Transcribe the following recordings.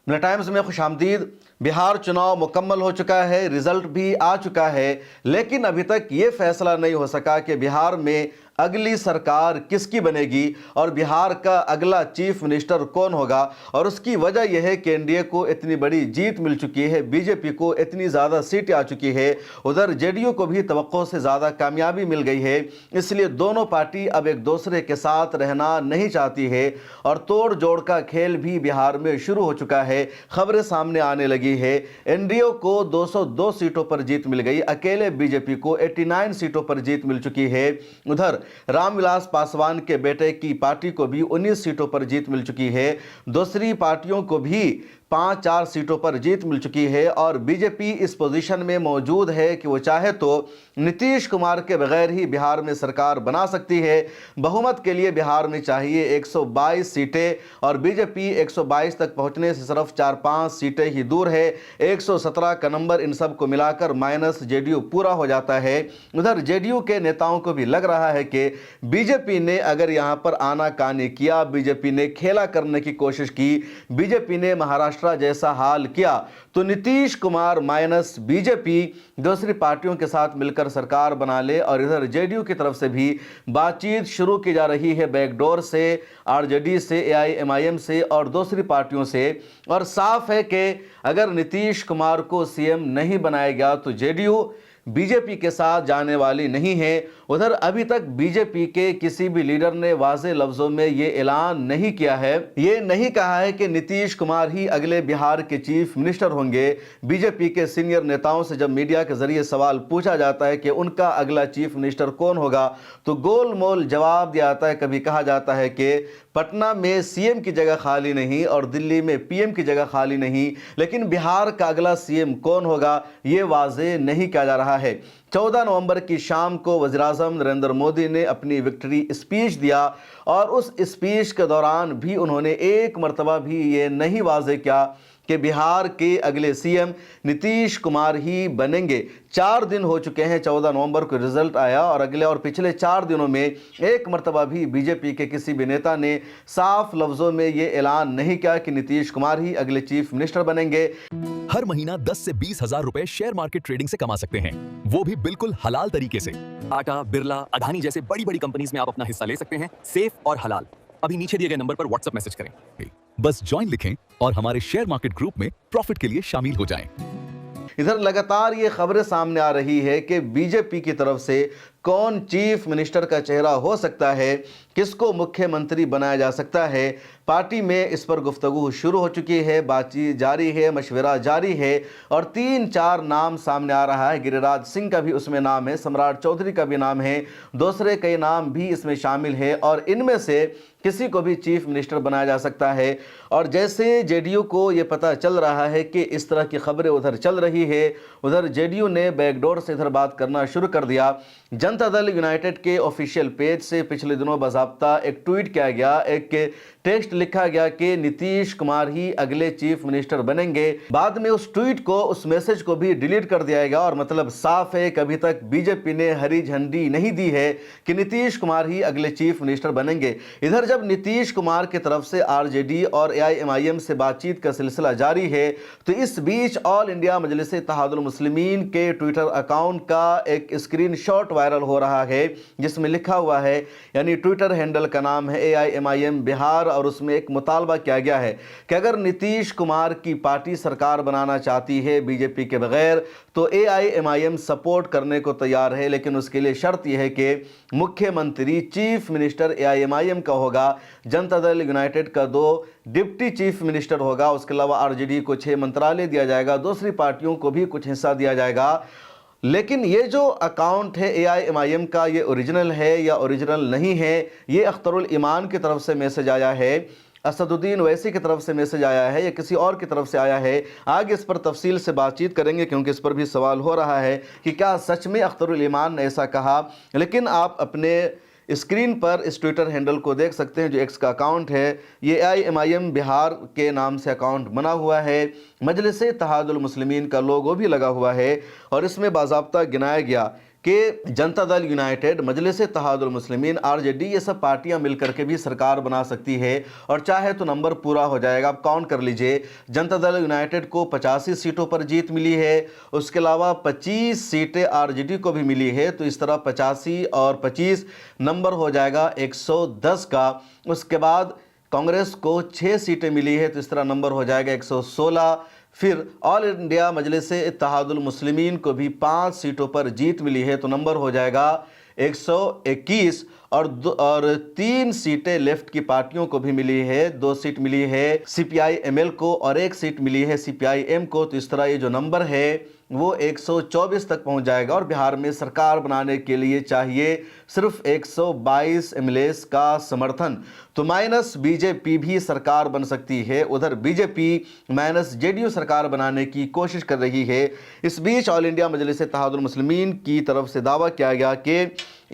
ملک Times میں خوش آمدید۔ بہار چناؤ مکمل ہو چکا ہے، رزلٹ بھی آ چکا ہے، لیکن ابھی تک یہ فیصلہ نہیں ہو سکا کہ بہار میں اگلی سرکار کس کی بنے گی اور بہار کا اگلا چیف منسٹر کون ہوگا۔ اور اس کی وجہ یہ ہے کہ این ڈی اے کو اتنی بڑی جیت مل چکی ہے، بی جے پی کو اتنی زیادہ سیٹیں آ چکی ہے، ادھر جے ڈی یو کو بھی توقع سے زیادہ کامیابی مل گئی ہے، اس لیے دونوں پارٹی اب ایک دوسرے کے ساتھ رہنا نہیں چاہتی ہے اور توڑ جوڑ کا کھیل بھی بہار میں شروع ہو چکا ہے۔ خبریں سامنے آنے لگی ہے، این ڈی اے کو 202 سیٹوں پر جیت مل گئی، اکیلے بی جے پی کو 89 سیٹوں پر جیت مل چکی ہے۔ ادھر رام ولاس پاسوان کے بیٹے کی پارٹی کو بھی 19 سیٹوں پر جیت مل چکی ہے، دوسری پارٹیوں کو بھی 5-4 سیٹوں پر جیت مل چکی ہے، اور be J P us position میں موجود ہے کہ وہ چاہے تو نتیش کمار کے بغیر ہی بہار میں سرکار بنا سکتی ہے۔ بہومت کے لیے بہار میں چاہیے 122 سیٹیں اور بی جے پی 122 تک پہنچنے سے صرف 4-5 سیٹیں ہی دور ہے۔ 117 کا نمبر ان سب کو ملا کر مائنس جے ڈی یو پورا ہو جاتا ہے۔ ادھر جے ڈی یو کے نیتاؤں کو بھی لگ رہا ہے کہ بی جے پی نے اگر یہاں پر آنا کانی کیا، بی جے پی نے کھیلا کرنے کی کوشش کی، بی جے پی نے مہاراشٹر جیسا حال کیا، تو Nitish Kumar minus B J P دوسری پارٹیوں کے ساتھ مل کر سرکار بنا لے۔ اور ادھر جے ڈی یو کی طرف سے بھی بات چیت شروع کی جا رہی ہے، بیک ڈور سے، آر جے ڈی سے، اے آئی ایم آئی ایم سے اور دوسری پارٹیوں سے، اور صاف ہے کہ اگر نتیش کمار کو سی ایم نہیں بنایا گیا تو J D U B J P کے ساتھ جانے والی نہیں ہے۔ ادھر ابھی تک بی جے پی کے کسی بھی لیڈر نے واضح لفظوں میں یہ اعلان نہیں کیا ہے، یہ نہیں کہا ہے کہ نتیش کمار ہی اگلے بہار کے چیف منسٹر ہوں گے۔ بی جے پی کے سینئر نیتاؤں سے جب میڈیا کے ذریعے سوال پوچھا جاتا ہے کہ ان کا اگلا چیف منسٹر کون ہوگا تو گول مول جواب دیا جاتا ہے۔ کبھی کہا جاتا ہے کہ پٹنہ میں سی ایم کی جگہ خالی نہیں اور دلی میں پی ایم کی جگہ خالی نہیں، لیکن بہار کا اگلا سی ایم کون ہوگا یہ واضح نہیں کیا جا رہا ہے۔ 14 نومبر کی شام کو وزیر اعظم نریندر مودی نے اپنی وکٹری اسپیچ دیا، اور اس اسپیچ کے دوران بھی انہوں نے ایک مرتبہ بھی یہ نہیں واضح کیا کہ بہار کے اگلے سی ایم نتیش کمار ہی بنیں گے۔ 4 دن ہو چکے ہیں، 14 نومبر کو رزلٹ آیا، اور اگلے اور پچھلے 4 دنوں میں ایک مرتبہ بھی بی جے پی کے کسی بھی نیتا نے صاف لفظوں میں یہ اعلان نہیں کیا کہ نتیش کمار ہی اگلے چیف منسٹر بنیں گے۔ ہر مہینہ 10 سے 20 ہزار روپے شیئر مارکیٹ ٹریڈنگ سے کما سکتے ہیں، وہ بھی بالکل حلال طریقے سے۔ ٹاٹا، برلا، اڈانی جیسے بڑی بڑی کمپنیز میں آپ اپنا حصہ لے سکتے ہیں، سیف اور حلال۔ ابھی نیچے دیے گئے نمبر پر واٹس ایپ میسج کریں، بس جوائن لکھیں اور ہمارے شیئر مارکیٹ گروپ میں پروفٹ کے لیے شامل ہو جائیں۔ ادھر لگاتار یہ خبریں سامنے آ رہی ہے کہ بی جے پی کی طرف سے کون چیف منسٹر کا چہرہ ہو سکتا ہے، کس کو مکھیہ منتری بنایا جا سکتا ہے۔ پارٹی میں اس پر گفتگو شروع ہو چکی ہے، بات چیت جاری ہے، مشورہ جاری ہے، اور 3-4 نام سامنے آ رہا ہے۔ گری راج سنگھ کا بھی اس میں نام ہے، سمراٹ چودھری کا بھی نام ہے، دوسرے کئی نام بھی اس میں شامل ہے، اور ان میں سے کسی کو بھی چیف منسٹر بنایا جا سکتا ہے۔ اور جیسے جے ڈی یو کو یہ پتہ چل رہا ہے کہ اس طرح کی خبریں ادھر چل رہی ہے، ادھر جے ڈی یو نے بیک ڈور سے ادھر بات کرنا شروع کر دیا۔ جنتا دل یونائٹڈ کے آفیشیل پیج سے پچھلے دنوں باضابطہ ایک ٹویٹ کیا گیا، ایک ٹیکسٹ لکھا گیا کہ نتیش کمار ہی اگلے چیف منسٹر بنیں گے۔ بعد میں اس ٹویٹ کو، اس میسج کو بھی ڈیلیٹ کر دیا گیا، اور مطلب صاف ہے کہ ابھی تک بی جے پی نے ہری جھنڈی نہیں دی ہے کہ نتیش کمار ہی اگلے چیف منسٹر بنیں گے۔ ادھر جب نتیش کمار کی طرف سے آر جے ڈی اور اے آئی ایم آئی ایم سے بات چیت کا سلسلہ جاری ہے، تو اس بیچ آل انڈیا مجلس اتحاد المسلمین کے ٹویٹر اکاؤنٹ کا ایک اسکرین شاٹ وائرل ہو رہا ہے، جس میں لکھا ہوا ہے، یعنی ٹویٹر ہینڈل کا نام ہے اے آئی ایم آئی ایم بہار، اور اس میں ایک مطالبہ کیا گیا ہے کہ اگر نتیش کمار کی پارٹی سرکار بنانا چاہتی ہے بی جے پی کے بغیر تو A I M I M support کرنے کو تیار ہے، لیکن اس کے لیے شرط یہ ہے کہ مکھیہ منتری chief minister A I M I M کا ہوگا، جنتا دل یونائٹڈ کا 2 ڈپٹی چیف منسٹر ہوگا، اس کے علاوہ آر جے ڈی کو 6 منترالیہ دیا جائے گا، دوسری پارٹیوں کو بھی کچھ حصہ دیا جائے گا۔ لیکن یہ جو اکاؤنٹ ہے اے آئی ایم آئی ایم کا، یہ اوریجنل ہے یا اوریجنل نہیں ہے؟ یہ اختر الایمان کی طرف سے میسج آیا ہے، اسد الدین اویسی کی طرف سے میسج آیا ہے، یا کسی اور کی طرف سے آیا ہے؟ آگے اس پر تفصیل سے بات چیت کریں گے، کیونکہ اس پر بھی سوال ہو رہا ہے کہ کیا سچ میں اختر الایمان نے ایسا کہا۔ لیکن آپ اپنے اسکرین پر اس ٹویٹر ہینڈل کو دیکھ سکتے ہیں، جو ایکس کا اکاؤنٹ ہے، یہ اے آئی ایم آئی ایم بہار کے نام سے اکاؤنٹ بنا ہوا ہے، مجلس اتحاد المسلمین کا لوگو بھی لگا ہوا ہے، اور اس میں باضابطہ گنایا گیا کہ जनता दल यूनाइटेड, मजलिस इत्तेहादुल मुस्लिमीन, आरजेडी, ये सब पार्टियां मिलकर के भी सरकार बना सकती है और चाहे तो नंबर पूरा हो जाएगा। आप काउंट कर लीजिए, जनता दल यूनाइटेड को 85 सीटों पर जीत मिली है, उसके अलावा 25 सीटें आरजेडी को भी मिली है, तो इस तरह 85 और 25 नंबर हो जाएगा 110 का। उसके बाद कांग्रेस को 6 सीटें मिली है, तो इस तरह नंबर हो जाएगा 116। फिर ऑल इंडिया मजलिस इत्तेहादुल मुस्लिमीन को भी 5 सीटों पर जीत मिली है, तो नंबर हो जाएगा 121। और 3 सीटें लेफ्ट की पार्टियों को भी मिली है, 2 सीट मिली है CPI-ML को और 1 सीट मिली है CPI-M को, तो इस तरह ये जो नंबर है वो 124 तक पहुंच जाएगा। और बिहार में सरकार बनाने के लिए चाहिए सिर्फ 122 MLAs का समर्थन, तो माइनस बीजेपी भी सरकार बन सकती है। उधर बीजेपी माइनस जेडीयू सरकार बनाने की कोशिश कर रही है। इस बीच ऑल इंडिया मजलिस इत्तेहादुल मुस्लिमीन की तरफ से दावा किया गया कि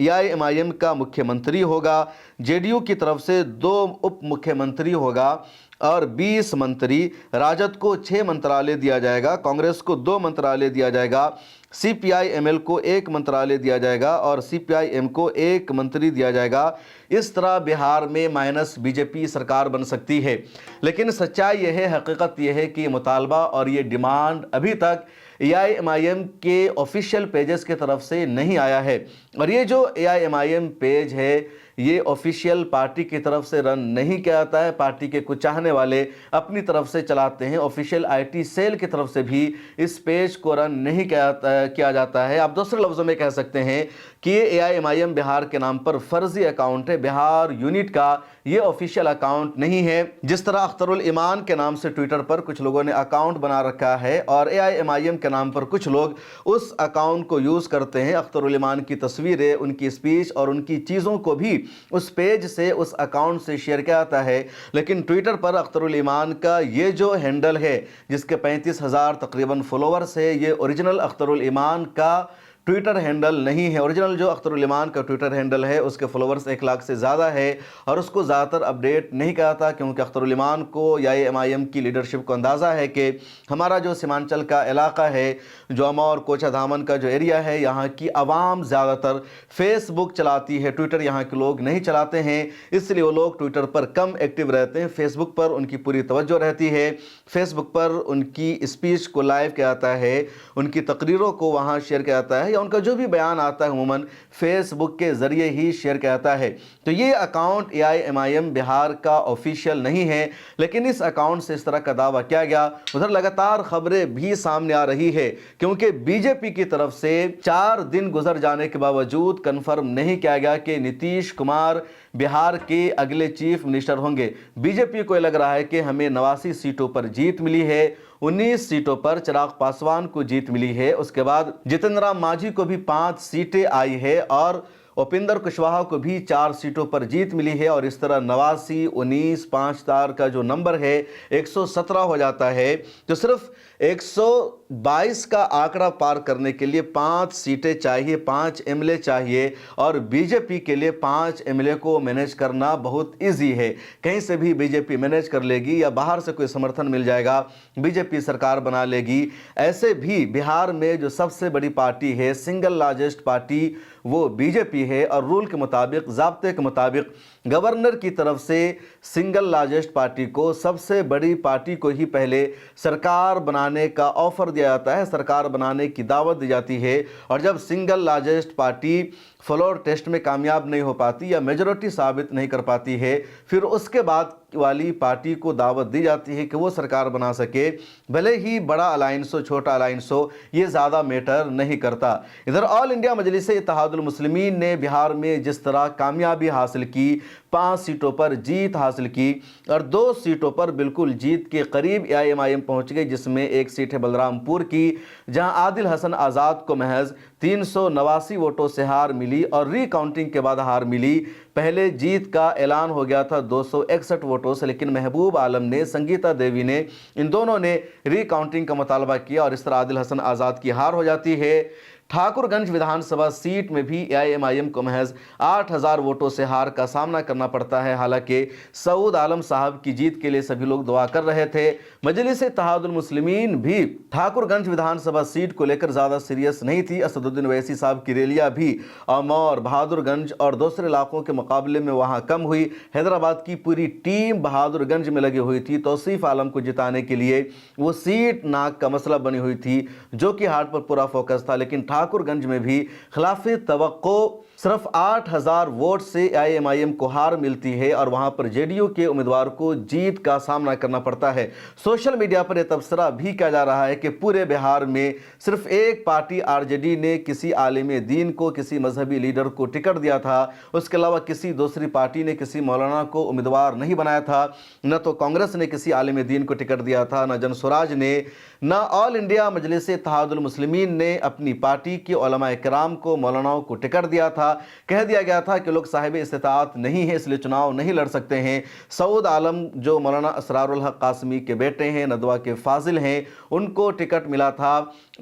AIMIM का मुख्यमंत्री होगा, जेडीयू की तरफ से 2 उप मुख्यमंत्री होगा और 20 मंत्री, राजद को 6 मंत्रालय दिया जाएगा, कांग्रेस को 2 मंत्रालय दिया जाएगा, CPI-ML को 1 मंत्रालय दिया जाएगा और CPI-M को 1 मंत्री दिया जाएगा। इस तरह बिहार में माइनस बीजेपी सरकार बन सकती है। लेकिन सच्चाई यह है, हकीकत यह है कि ये मुतालबा और ये डिमांड अभी तक AIMIM के ऑफिशियल पेजेस के तरफ से नहीं आया है। और ये जो AIMIM पेज है ये ऑफिशियल पार्टी की तरफ से रन नहीं किया जाता है, पार्टी के कुछ चाहने वाले अपनी तरफ से चलाते हैं। ऑफिशियल IT सेल की तरफ से भी इस पेज को रन नहीं किया जाता है। आप दूसरे लफ्ज़ों में कह सकते हैं कि ये AIMIM बिहार के नाम पर फर्जी अकाउंट है, बिहार यूनिट का ये ऑफिशियल अकाउंट नहीं है। जिस तरह अख्तरुल ईमान के नाम से ट्विटर पर कुछ लोगों ने अकाउंट बना रखा है और AIMIM के नाम पर कुछ लोग उस अकाउंट को यूज़ करते हैं, अख्तरुल ईमान की तस्वीरें, उनकी स्पीच और उनकी चीज़ों को भी उस पेज से, उस अकाउंट से शेयर किया जाता है। लेकिन ट्विटर पर अख्तरुल ईमान का ये जो हैंडल है जिसके 35,000 तकरीबन फॉलोअर्स है, ये ओरिजिनल अख्तरुल ईमान का ट्विटर हैंडल नहीं है। ओरिजिनल जो अख्तरुल ईमान का ट्विटर हैंडल है उसके फॉलोअर्स 1 लाख से ज़्यादा है और उसको ज़्यादातर अपडेट नहीं कराता, क्योंकि अख्तरुल ईमान को या AIMIM की लीडरशिप को अंदाज़ा है कि हमारा जो सीमांचल का इलाका है, जोमा और कोचा धामन का जो एरिया है, यहाँ की आवाम ज़्यादातर फेसबुक चलाती है, ट्विटर यहाँ के लोग नहीं चलाते हैं, इसलिए वो लोग ट्विटर पर कम एक्टिव रहते हैं। फेसबुक पर उनकी पूरी तवज्जो रहती है, फेसबुक पर उनकी स्पीच को लाइव किया जाता है, उनकी तकरीरों को वहाँ शेयर किया जाता है, उनका जो भी बयान आता है उमूमन फेसबुक के ज़रिए ही शेयर किया जाता है। तो ये अकाउंट AIMIM बिहार का ऑफिशियल नहीं है, लेकिन इस अकाउंट से इस तरह का दावा किया गया। उधर लगातार खबरें भी सामने आ रही है, क्योंकि बीजेपी की तरफ से 4 दिन गुजर जाने के बावजूद कंफर्म नहीं किया गया कि नीतीश कुमार बिहार के अगले चीफ मिनिस्टर होंगे। बीजेपी को लग रहा है कि हमें 89 सीटों पर जीत मिली है, 19 सीटों पर चिराग पासवान को जीत मिली है, उसके बाद जितिन राम मांझी को भी 5 सीटें आई है और उपेंद्र कुशवाहा को भी 4 सीटों पर जीत मिली है। और इस तरह 89, 19, 5 तार का जो नंबर है 117 हो जाता है। तो सिर्फ 122 का आंकड़ा पार करने के लिए 5 सीटें चाहिए, 5 MLA चाहिए और बीजेपी के लिए 5 MLA को मैनेज करना बहुत इजी है। कहीं से भी बीजेपी मैनेज कर लेगी या बाहर से कोई समर्थन मिल जाएगा, बीजेपी सरकार बना लेगी। ऐसे भी बिहार में जो सबसे बड़ी पार्टी है, सिंगल लार्जेस्ट पार्टी, वो बीजेपी है और रूल के मुताबिक, ज़ाब्ते के मुताबिक गवर्नर की तरफ से सिंगल लार्जेस्ट पार्टी को, सबसे बड़ी पार्टी को ही पहले सरकार बनाने का ऑफर दिया जाता है, सरकार बनाने की दावत दी जाती है। और जब single largest party floor test में कामयाब नहीं हो पाती या मेजॉरिटी साबित नहीं कर पाती है, फिर उसके बाद वाली पार्टी को दावत दी जाती है कि वो सरकार बना सके। भले ही बड़ा अलायंस हो, छोटा अलायंस हो, ये ज़्यादा मैटर नहीं करता। इधर ऑल इंडिया मजलिस इत्तेहादुल मुस्लिमीन ने बिहार में जिस तरह कामयाबी हासिल की, 5 सीटों पर जीत हासिल की और 2 सीटों पर बिल्कुल जीत के करीब AIMIM पहुंच गई, जिसमें 1 सीट है बलरामपुर की, जहां आदिल हसन आज़ाद को महज 389 वोटों से हार मिली और रिकाउंटिंग के बाद हार मिली। पहले जीत का ऐलान हो गया था 261 वोटों से, लेकिन महबूब आलम ने, संगीता देवी ने, इन दोनों ने रिकाउंटिंग का मुतालबा किया और इस तरह आदिल हसन आज़ाद की हार हो जाती है। ठाकुरगंज विधानसभा सीट में भी एआईएमआईएम को महज 8000 वोटों से हार का सामना करना पड़ता है। हालांकि सऊद आलम साहब की जीत के लिए सभी लोग दुआ कर रहे थे। मजलिस इत्तेहादुल मुस्लिमीन भी ठाकुरगंज विधानसभा सीट को लेकर ज़्यादा सीरियस नहीं थी। असदुद्दीन ओवैसी साहब की रैलियां भी अमौर, बहादुरगंज और दूसरे इलाकों के मुकाबले में वहां कम हुई। हैदराबाद की पूरी टीम बहादुरगंज में लगी हुई थी। तौसीफ आलम को जिताने के लिए वो सीट नाक का मसला बनी हुई थी, जो कि हार्ट पर पूरा फोकस था। लेकिन ठाकुरगंज में भी खिलाफे तवक्को सिर्फ 8000 वोट से एआईएमआईएम को हार मिलती है और वहां पर जेडीयू के उम्मीदवार को जीत का सामना करना पड़ता है। सोशल मीडिया पर यह तबसरा भी किया जा रहा है कि पूरे बिहार में सिर्फ एक पार्टी आरजेडी ने किसी आलिम दीन को, किसी मजहबी लीडर को टिकट दिया था। उसके अलावा किसी दूसरी पार्टी ने किसी मौलाना को उम्मीदवार नहीं बनाया था। न तो कांग्रेस ने किसी आलिम दीन को टिकट दिया था, न जनसुराज ने, न ऑल इंडिया मजलिस इत्तेहादुल मुस्लिमीन ने अपनी पार्टी के उलमा इकराम को, मौलानाओं को टिकट दिया था। कह दिया गया था कि लोग साहिब इस्तिताअत नहीं है, इसलिए चुनाव नहीं लड़ सकते हैं। सऊद आलम जो मौलाना असरारुल हक कासमी के बेटे हैं, नदवा के फाजिल हैं, उनको टिकट मिला था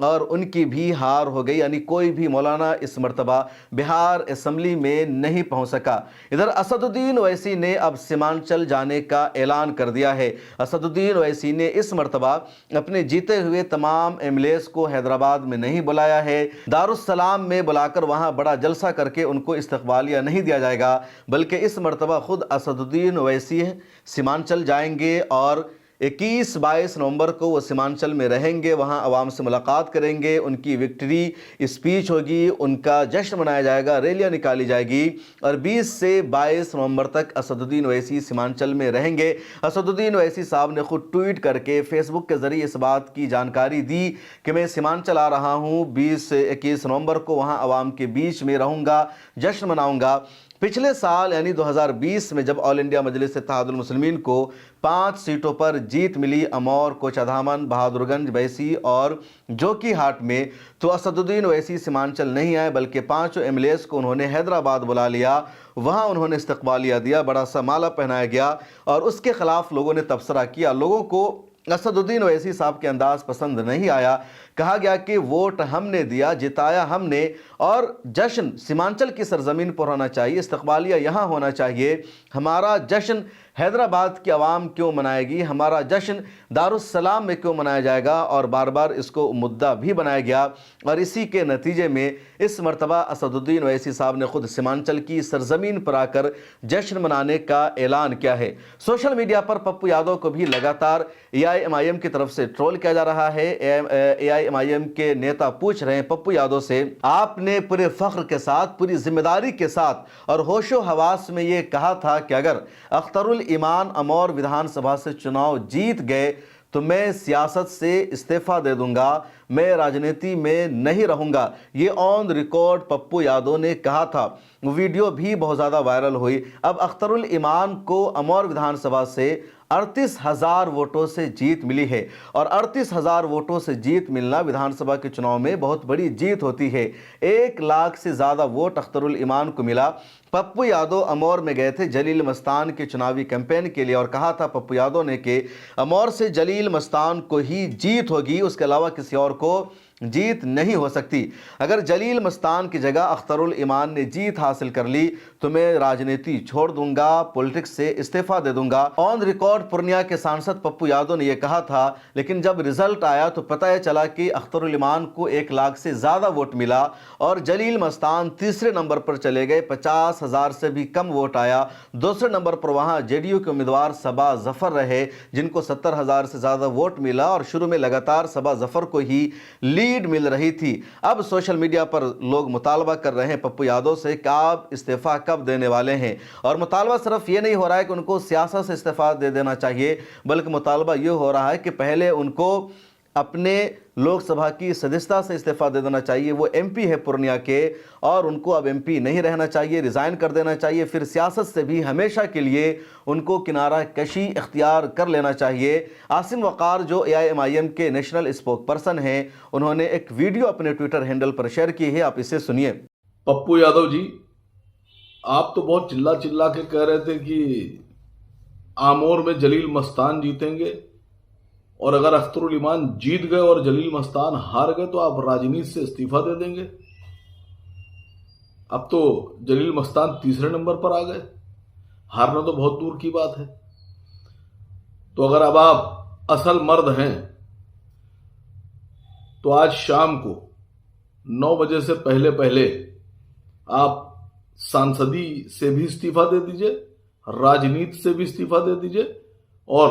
और उनकी भी हार हो गई। यानी कोई भी मौलाना इस मर्तबा बिहार असेंबली में नहीं पहुंच सका। इधर असदुद्दीन ओवैसी ने अब सीमांचल जाने का ऐलान कर दिया है। असदुद्दीन ओवैसी ने इस मर्तबा अपने जीते हुए तमाम एमएलएस को हैदराबाद में नहीं बुलाया है। दारुस्सलाम में बुलाकर वहां बड़ा जलसा करके उनको इस्तकबालिया नहीं दिया जाएगा, बल्कि इस मर्तबा खुद असदुद्दीन ओवैसी सीमांचल जाएंगे और 21-22 नवंबर को वो सीमांचल में रहेंगे। वहाँ अवाम से मुलाकात करेंगे, उनकी विक्ट्री स्पीच होगी, उनका जश्न मनाया जाएगा, रैलियाँ निकाली जाएगी और 20 से 22 नवंबर तक असदुद्दीन ओवैसी सीमांचल में रहेंगे। असदुद्दीन ओवैसी साहब ने खुद ट्वीट करके फेसबुक के ज़रिए इस बात की जानकारी दी कि मैं सीमांचल आ रहा हूँ, 20 से 21 नवंबर को वहाँ अवाम के बीच में रहूँगा, जश्न मनाऊँगा। पिछले साल यानी 2020 में जब ऑल इंडिया मजलिस इत्तेहादुल मुस्लिमीन को 5 सीटों पर जीत मिली, अमौर, कोचाधामन, बहादुरगंज, बैसी और जोकीहाट में, तो असदुद्दीन ओवैसी सीमांचल नहीं आए, बल्कि 5 एमएलएस को उन्होंने हैदराबाद बुला लिया। वहाँ उन्होंने इस्तकबालिया दिया, बड़ा सा माला पहनाया गया और उसके खिलाफ लोगों ने तबसरा किया। लोगों को असदुद्दीन ओवैसी साहब के अंदाज पसंद नहीं आया। कहा गया कि वोट हमने दिया, जिताया हमने और जश्न सीमांचल की सरजमीन पर होना चाहिए, इस्तकबालिया यहाँ होना चाहिए। हमारा जश्न हैदराबाद की आवाम क्यों मनाएगी, हमारा जश्न दारुस्सलाम में क्यों मनाया जाएगा, और बार बार इसको मुद्दा भी बनाया गया। और इसी के नतीजे में इस मरतबा असदुद्दीन ओवैसी साहब ने खुद सीमांचल की सरजमीन पर आकर जश्न मनाने का ऐलान किया है। सोशल मीडिया पर पप्पू यादव को भी लगातार एआईएमआईएम की तरफ से ट्रोल किया जा रहा है। एआईएमआईएम के नेता पूछ रहे हैं पप्पू यादव से, आपने पूरे फख्र के साथ, पूरी जिम्मेदारी के साथ और होशो हवास में ये कहा था कि अगर अख्तरुल ईमान अमौर विधानसभा से चुनाव जीत गए तो मैं सियासत से इस्तीफा दे दूंगा, मैं राजनीति में नहीं रहूंगा। ये ऑन रिकॉर्ड पप्पू यादव ने कहा था। वीडियो भी बहुत ज़्यादा वायरल हुई। अब अख्तरुल ईमान को अमौर विधानसभा से 38,000 वोटों से जीत मिली है और 38,000 वोटों से जीत मिलना विधानसभा के चुनाव में बहुत बड़ी जीत होती है। 1 लाख से ज़्यादा वोट अख्तरुल ईमान को मिला। पप्पू यादव अमौर में गए थे जलील मस्तान के चुनावी कैंपेन के लिए और कहा था पप्पू यादव ने कि अमौर से जलील मस्तान को ही जीत होगी, उसके अलावा किसी और को जीत नहीं हो सकती। अगर जलील मस्तान की जगह अख्तरुल ईमान ने जीत हासिल कर ली तो मैं राजनीति छोड़ दूंगा, पॉलिटिक्स से इस्तीफा दे दूंगा। ऑन रिकॉर्ड पूर्णिया के सांसद पप्पू यादव ने यह कहा था, लेकिन जब रिजल्ट आया तो पता चला कि अख्तरुल ईमान को 1 लाख से ज़्यादा वोट मिला और जलील मस्तान तीसरे नंबर पर चले गए, 50,000 से भी कम वोट आया। दूसरे नंबर पर वहाँ जेडीयू के उम्मीदवार सबा जफर रहे, जिनको 70,000 से ज़्यादा वोट मिला और शुरू में लगातार सबा जफर को ही लीड मिल रही थी। अब सोशल मीडिया पर लोग मुतालबा कर रहे हैं पप्पू यादव से कि आप इस्तीफा कब देने वाले हैं। और मुतालबा सिर्फ ये नहीं हो रहा है कि उनको सियासत से इस्तीफा दे देना चाहिए, बल्कि मुतालबा ये हो रहा है कि पहले उनको अपने लोकसभा की सदस्यता से इस्तीफा दे देना चाहिए। वो एमपी है पूर्णिया के और उनको अब एमपी नहीं रहना चाहिए, रिज़ाइन कर देना चाहिए। फिर सियासत से भी हमेशा के लिए उनको किनारा कशी इख्तियार कर लेना चाहिए। आसिम वक़ार जो एआईएमआईएम के नेशनल स्पोक पर्सन हैं, उन्होंने एक वीडियो अपने ट्विटर हैंडल पर शेयर की है, आप इसे सुनिए। पप्पू यादव जी, आप तो बहुत चिल्ला चिल्ला के कह रहे थे कि आमोर में जलील मस्तान जीतेंगे اور اگر اختر الایمان جیت گئے اور جلیل مستان ہار گئے تو آپ راجنیتی سے استعفیٰ دے دیں گے؟ اب تو جلیل مستان تیسرے نمبر پر آ گئے، ہارنا تو بہت دور کی بات ہے۔ تو اگر اب آپ اصل مرد ہیں تو آج شام کو 9 بجے سے پہلے آپ سانسدی سے بھی استعفیٰ دے دیجئے، راجنیتی سے بھی استعفیٰ دے دیجئے، اور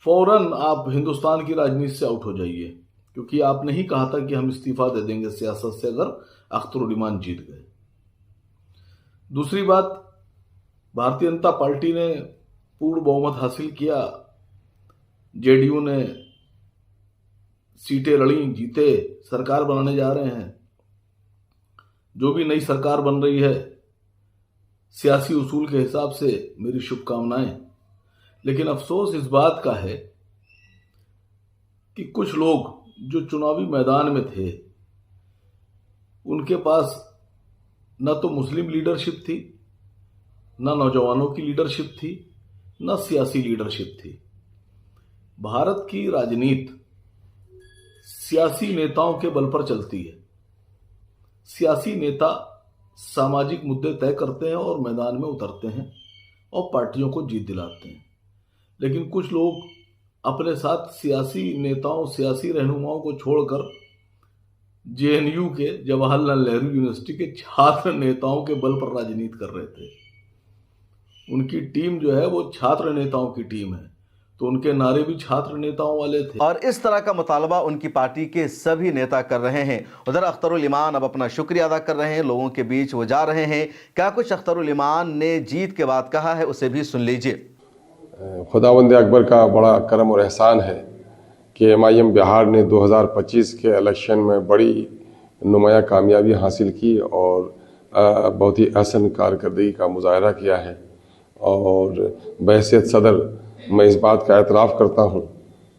فوراً آپ ہندوستان کی راجنیتی سے آؤٹ ہو جائیے، کیونکہ آپ نے ہی کہا تھا کہ ہم استعفیٰ دے دیں گے سیاست سے اگر اختر الایمان جیت گئے۔ دوسری بات، بھارتیہ جنتا پارٹی نے پورن بہمت حاصل کیا، جے ڈی یو نے سیٹیں لڑیں، جیتے، سرکار بنانے جا رہے ہیں۔ جو بھی نئی سرکار بن رہی ہے سیاسی اصول کے حساب سے میری شبھ کامنائیں، لیکن افسوس اس بات کا ہے کہ کچھ لوگ جو چناوی میدان میں تھے ان کے پاس نہ تو مسلم لیڈرشپ تھی، نہ نوجوانوں کی لیڈرشپ تھی، نہ سیاسی لیڈرشپ تھی۔ بھارت کی راجنیت سیاسی نیتاؤں کے بل پر چلتی ہے۔ سیاسی نیتا ساماجک مدعے طے کرتے ہیں اور میدان میں اترتے ہیں اور پارٹیوں کو جیت دلاتے ہیں، لیکن کچھ لوگ اپنے ساتھ سیاسی نیتاؤں، سیاسی رہنماؤں کو چھوڑ کر جے این یو کے، جواہر لال نہرو یونیورسٹی کے چھاتر نیتاؤں کے بل پر راجنیت کر رہے تھے۔ ان کی ٹیم جو ہے وہ چھاتر نیتاؤں کی ٹیم ہے، تو ان کے نعرے بھی چھاتر نیتاؤں والے تھے۔ اور اس طرح کا مطالبہ ان کی پارٹی کے سبھی نیتا کر رہے ہیں۔ ادھر اختر الایمان اب اپنا شکریہ ادا کر رہے ہیں، لوگوں کے بیچ وہ جا رہے ہیں۔ کیا کچھ اختر الایمان نے جیت کے بعد کہا ہے، اسے بھی سن لیجئے۔ خداوند اکبر کا بڑا کرم اور احسان ہے کہ ایم آئی ایم بہار نے 2025 کے الیکشن میں بڑی نمایاں کامیابی حاصل کی اور بہت ہی احسن کارکردگی کا مظاہرہ کیا ہے، اور بحیثیت صدر میں اس بات کا اعتراف کرتا ہوں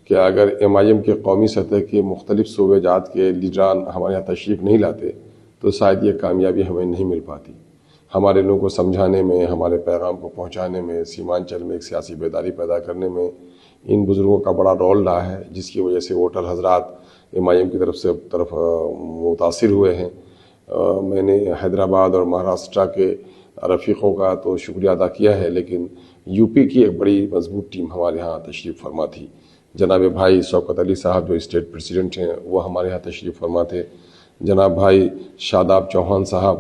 کہ اگر ایم آئی ایم کے قومی سطح کے مختلف صوبے جات کے لیڈران ہمارے یہاں تشریف نہیں لاتے تو شاید یہ کامیابی ہمیں نہیں مل پاتی۔ ہمارے لوگوں کو سمجھانے میں، ہمارے پیغام کو پہنچانے میں، سیمانچل میں ایک سیاسی بیداری پیدا کرنے میں ان بزرگوں کا بڑا رول رہا ہے، جس کی وجہ سے ووٹر حضرات ایم آئی ایم کی طرف متاثر ہوئے ہیں۔ میں نے حیدرآباد اور مہاراشٹرا کے رفیقوں کا تو شکریہ ادا کیا ہے، لیکن یو پی کی ایک بڑی مضبوط ٹیم ہمارے ہاں تشریف فرما تھی۔ جناب بھائی شوکت علی صاحب جو اسٹیٹ پریزیڈنٹ ہیں وہ ہمارے ہاں تشریف فرما تھے۔ جناب بھائی شاداب چوہان صاحب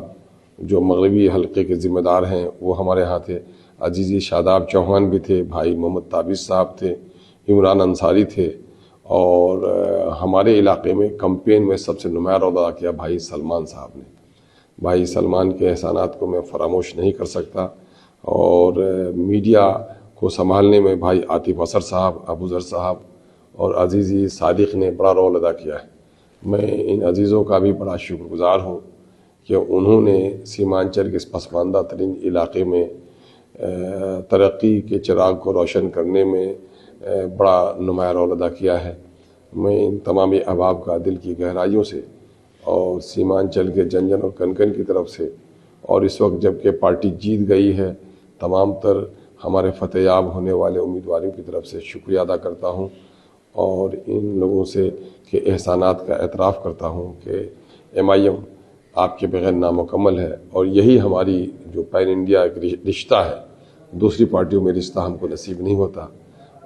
جو مغربی حلقے کے ذمہ دار ہیں وہ ہمارے ہاں تھے۔ عزیزی شاداب چوہان بھی تھے، بھائی محمد تابش صاحب تھے، عمران انصاری تھے، اور ہمارے علاقے میں کمپین میں سب سے نمایاں رول ادا کیا بھائی سلمان صاحب نے۔ بھائی سلمان کے احسانات کو میں فراموش نہیں کر سکتا، اور میڈیا کو سنبھالنے میں بھائی عاطف اثر صاحب، ابوذر صاحب اور عزیزی صادق نے بڑا رول ادا کیا ہے۔ میں ان عزیزوں کا بھی بڑا شکر گزار ہوں کہ انہوں نے سیمانچل کے اس پسماندہ ترین علاقے میں ترقی کے چراغ کو روشن کرنے میں بڑا نمایاں رول ادا کیا ہے۔ میں ان تمام احباب کا دل کی گہرائیوں سے اور سیمانچل کے جن جن اور کن کن کی طرف سے، اور اس وقت جب کہ پارٹی جیت گئی ہے، تمام تر ہمارے فتح یاب ہونے والے امیدواروں کی طرف سے شکریہ ادا کرتا ہوں، اور ان لوگوں سے کے احسانات کا اعتراف کرتا ہوں کہ ایم آئی ایم آپ کے بغیر نامکمل ہے، اور یہی ہماری جو پین انڈیا ایک رشتہ ہے، دوسری پارٹیوں میں رشتہ ہم کو نصیب نہیں ہوتا،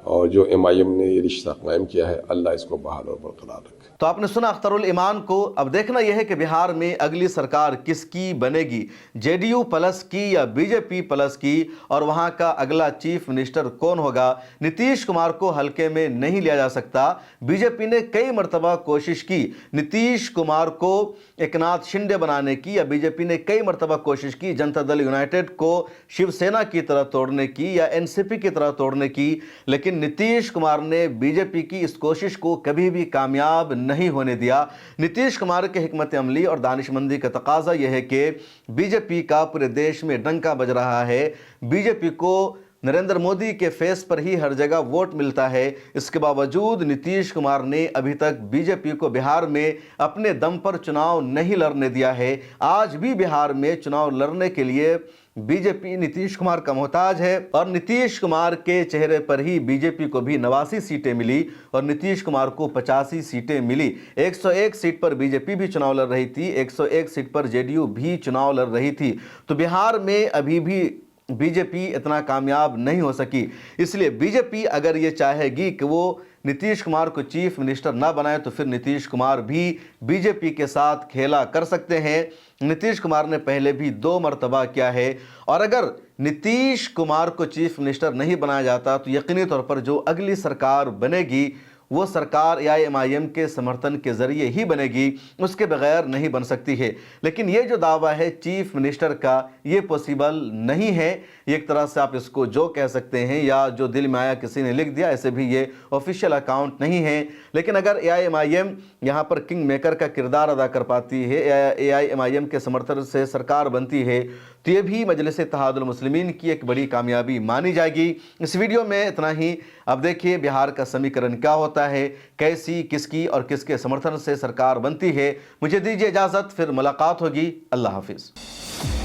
اور جو ایم آئی ایم نے یہ رشتہ قائم کیا ہے، اللہ اس کو بحال اور برقرار رکھے۔ تو آپ نے سنا اختر الایمان کو۔ اب دیکھنا یہ ہے کہ بہار میں اگلی سرکار کس کی بنے گی، جے ڈی یو پلس کی یا بی جے پی پلس کی، اور وہاں کا اگلا چیف منسٹر کون ہوگا۔ نتیش کمار کو حلقے میں نہیں لیا جا سکتا۔ بی جے پی نے کئی مرتبہ کوشش کی نتیش کمار کو ایکناتھ شنڈے بنانے کی، یا بی جے پی نے کئی مرتبہ کوشش کی جنتا دل یونائٹڈ کو شیو سینا کی طرح توڑنے کی یا این سی پی کی طرح توڑنے کی، لیکن نتیش کمار نے بی جے پی کی اس کوشش کو کبھی بھی کامیاب نہیں ہونے دیا۔ نتیش کمار کے حکمت عملی اور دانش مندی کا تقاضا یہ ہے کہ بی جے پی کا پورے دیش میں ڈنکا بج رہا ہے۔ بی جے پی کو نریندر مودی کے فیس پر ہی ہر جگہ ووٹ ملتا ہے، اس کے باوجود نتیش کمار نے ابھی تک بی جے پی کو بہار میں اپنے دم پر چناؤ نہیں لڑنے دیا ہے۔ آج بھی بہار میں چناؤ لڑنے کے لیے बीजेपी नीतीश कुमार का मोहताज है और नीतीश कुमार के चेहरे पर ही बीजेपी को भी 89 सीटें मिली और नीतीश कुमार को 85 सीटें मिली। 101 सीट पर बीजेपी भी चुनाव लड़ रही थी, 101 सीट पर जेडीयू भी चुनाव लड़ रही थी। तो बिहार में अभी भी बीजेपी इतना कामयाब नहीं हो सकी। इसलिए बीजेपी अगर ये चाहेगी कि वो नीतीश कुमार को चीफ मिनिस्टर ना बनाए तो फिर नीतीश कुमार भी बीजेपी के साथ खेला कर सकते हैं। नीतीश कुमार ने पहले भी 2 मरतबा किया है और अगर नीतीश कुमार को चीफ मिनिस्टर नहीं बनाया जाता तो यकीनी तौर पर जो अगली सरकार बनेगी वो सरकार AIMIM के समर्थन के ज़रिए ही बनेगी, उसके बगैर नहीं बन सकती है। लेकिन ये जो दावा है चीफ मिनिस्टर का, ये पॉसिबल नहीं है। एक तरह से आप इसको जो कह सकते हैं या जो दिल में आया किसी ने लिख दिया, ऐसे भी ये ऑफिशियल अकाउंट नहीं है। लेकिन अगर AIMIM यहाँ पर किंग मेकर का किरदार अदा कर पाती है, AIMIM के समर्थन से सरकार बनती है, तो ये भी मजलिस इत्तेहादुल मुस्लिमीन की एक बड़ी कामयाबी मानी जाएगी। इस वीडियो में इतना ही। अब देखिए बिहार का समीकरण क्या होता है, कैसी, किसकी और किसके समर्थन से सरकार बनती है। मुझे दीजिए इजाज़त, फिर मुलाकात होगी। अल्लाह हाफिज़।